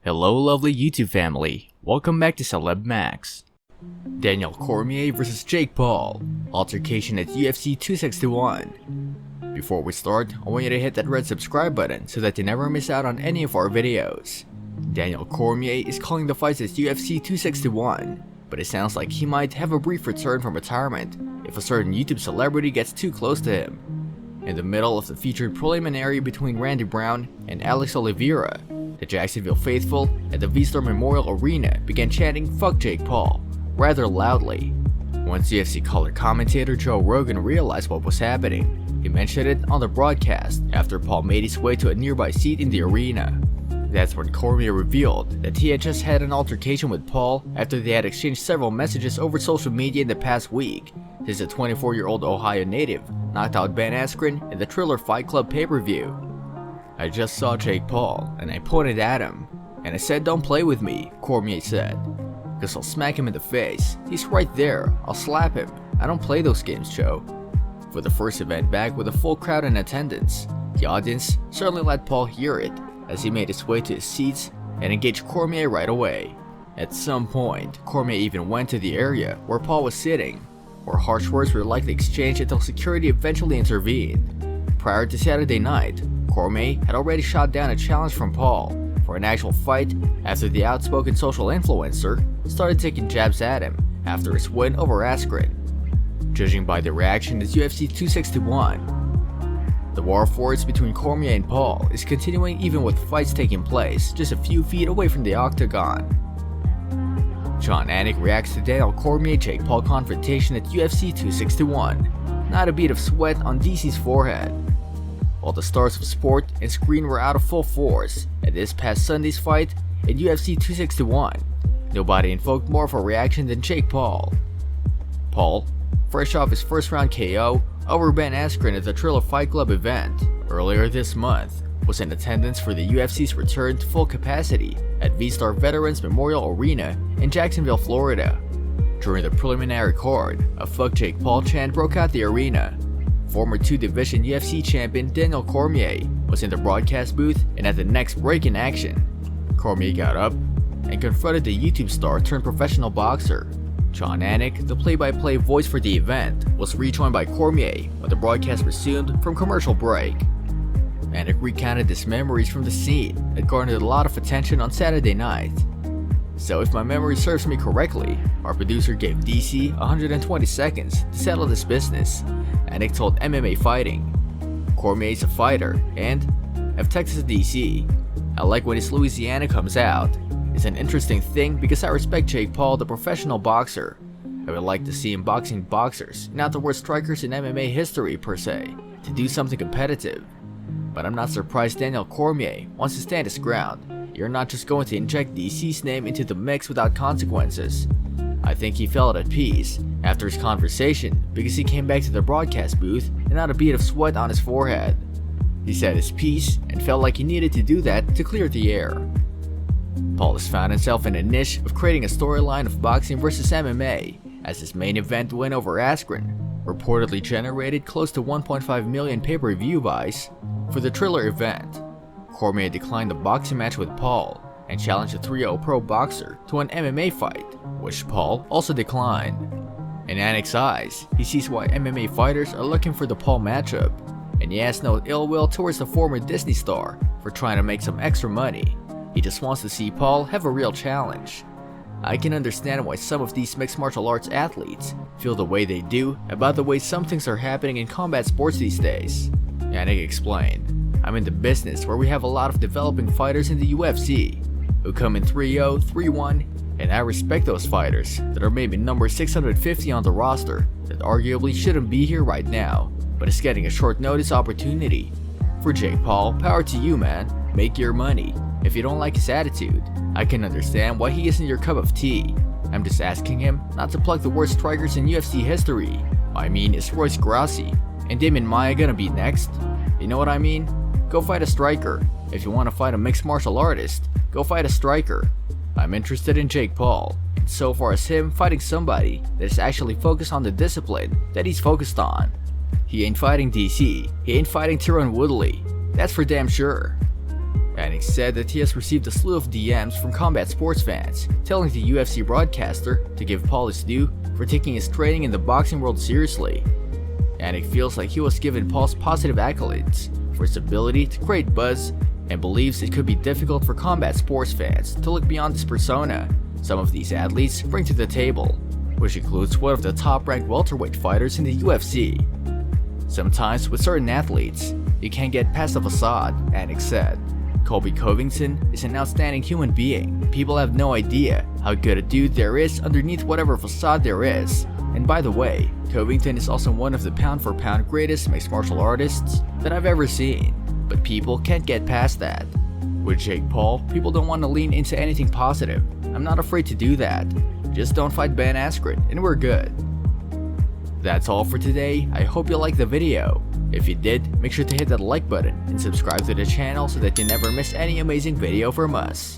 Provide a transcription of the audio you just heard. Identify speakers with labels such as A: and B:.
A: Hello lovely YouTube family, welcome back to Celeb Max. Daniel Cormier vs Jake Paul, altercation at UFC 261. Before we start, I want you to hit that red subscribe button so that you never miss out on any of our videos. Daniel Cormier is calling the fights at UFC 261, but it sounds like he might have a brief return from retirement if a certain YouTube celebrity gets too close to him. In the middle of the featured preliminary between Randy Brown and Alex Oliveira, the Jacksonville faithful at the V-Star Memorial Arena began chanting "Fuck Jake Paul" rather loudly. Once UFC color commentator Joe Rogan realized what was happening, he mentioned it on the broadcast after Paul made his way to a nearby seat in the arena. That's when Cormier revealed that he had just had an altercation with Paul after they had exchanged several messages over social media in the past week, since the 24-year-old Ohio native knocked out Ben Askren in the Triller Fight Club pay-per-view. "I just saw Jake Paul, and I pointed at him, and I said don't play with me," Cormier said. "'Cause I'll smack him in the face. He's right there. I'll slap him. I don't play those games, Joe." For the first event back with a full crowd in attendance, the audience certainly let Paul hear it as he made his way to his seats and engaged Cormier right away. At some point, Cormier even went to the area where Paul was sitting, where harsh words were likely exchanged until security eventually intervened. Prior to Saturday night, Cormier had already shot down a challenge from Paul for an actual fight after the outspoken social influencer started taking jabs at him after his win over Askren. Judging by the reaction at UFC 261, the war of words between Cormier and Paul is continuing even with fights taking place just a few feet away from the octagon. Jon Anik reacts to Daniel Cormier-Jake Paul confrontation at UFC 261. Not a bead of sweat on DC's forehead. While the stars of sport and screen were out of full force at this past Sunday's fight at UFC 261, nobody invoked more of a reaction than Jake Paul. Paul, fresh off his first round KO over Ben Askren at the Triller Fight Club event earlier this month, was in attendance for the UFC's return to full capacity at V-Star Veterans Memorial Arena in Jacksonville, Florida. During the preliminary card, a "Fuck Jake Paul" chant broke out the arena. Former two-division UFC champion Daniel Cormier was in the broadcast booth, and at the next break in action, Cormier got up and confronted the YouTube star turned professional boxer. Jon Anik, the play-by-play voice for the event, was rejoined by Cormier when the broadcast resumed from commercial break. Anik recounted his memories from the scene that garnered a lot of attention on Saturday night. "So if my memory serves me correctly, our producer gave DC 120 seconds to settle this business," Anik told MMA Fighting. "Cormier is a fighter, and I've texted DC. I like when his Louisiana comes out. It's an interesting thing because I respect Jake Paul, the professional boxer. I would like to see him boxing boxers, not the worst strikers in MMA history per se, to do something competitive. But I'm not surprised Daniel Cormier wants to stand his ground. You're not just going to inject DC's name into the mix without consequences." I think he felt at peace after his conversation because he came back to the broadcast booth and not a bead of sweat on his forehead. He said his piece and felt like he needed to do that to clear the air. Paul has found himself in a niche of creating a storyline of boxing versus MMA, as his main event win over Askren reportedly generated close to 1.5 million pay-per-view buys. For the Triller event, Cormier declined the boxing match with Paul and challenged a 3-0 pro boxer to an MMA fight, which Paul also declined. In Anik's eyes, he sees why MMA fighters are looking for the Paul matchup, and he has no ill will towards the former Disney star for trying to make some extra money. He just wants to see Paul have a real challenge. "I can understand why some of these mixed martial arts athletes feel the way they do about the way some things are happening in combat sports these days," Anik explained. "I'm in the business where we have a lot of developing fighters in the UFC who come in 3-0, 3-1, and I respect those fighters that are maybe number 650 on the roster that arguably shouldn't be here right now, but is getting a short notice opportunity. For Jake Paul, power to you, man. Make your money. If you don't like his attitude, I can understand why he isn't your cup of tea. I'm just asking him not to plug the worst strikers in UFC history. I mean, is Royce Gracie and Damian Maia gonna be next? You know what I mean? Go fight a striker. If you want to fight a mixed martial artist, go fight a striker. I'm interested in Jake Paul, and so far as him fighting somebody that is actually focused on the discipline that he's focused on. He ain't fighting DC, he ain't fighting Tyron Woodley, that's for damn sure." Anik said that he has received a slew of DMs from combat sports fans telling the UFC broadcaster to give Paul his due for taking his training in the boxing world seriously. Anik feels like he was given Paul's positive accolades for his ability to create buzz and believes it could be difficult for combat sports fans to look beyond this persona some of these athletes bring to the table, which includes one of the top-ranked welterweight fighters in the UFC. Sometimes with certain athletes, you can't get past the facade, Anik said. Colby Covington is an outstanding human being. People have no idea how good a dude there is underneath whatever facade there is. And by the way, Covington is also one of the pound-for-pound greatest mixed martial artists that I've ever seen, but people can't get past that. With Jake Paul, people don't want to lean into anything positive. I'm not afraid to do that. Just don't fight Ben Askren and we're good. That's all for today. I hope you liked the video. If you did, make sure to hit that like button and subscribe to the channel so that you never miss any amazing video from us.